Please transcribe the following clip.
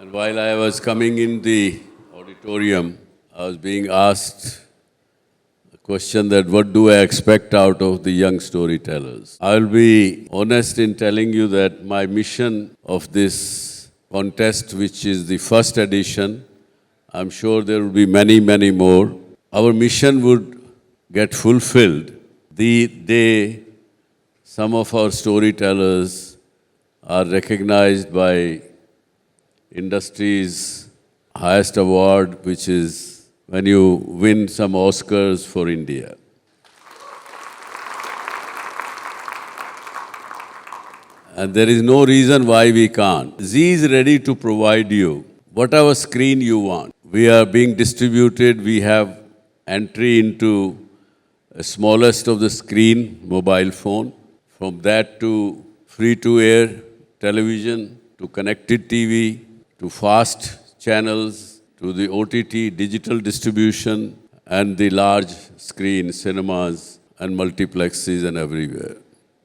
And while I was coming in the auditorium, I was being asked a question that what do I expect out of the young storytellers? I'll be honest in telling you that my mission of this contest, which is the first edition, I'm sure there will be many, many more. Our mission would get fulfilled the day some of our storytellers are recognized by industry's highest award, which is when you win some Oscars for India. And there is no reason why we can't. Zee is ready to provide you whatever screen you want. We are being distributed. We have entry into a smallest of the screen, mobile phone. From that to free-to-air television, to connected TV, to fast channels, to the OTT digital distribution, and the large screen cinemas and multiplexes and everywhere.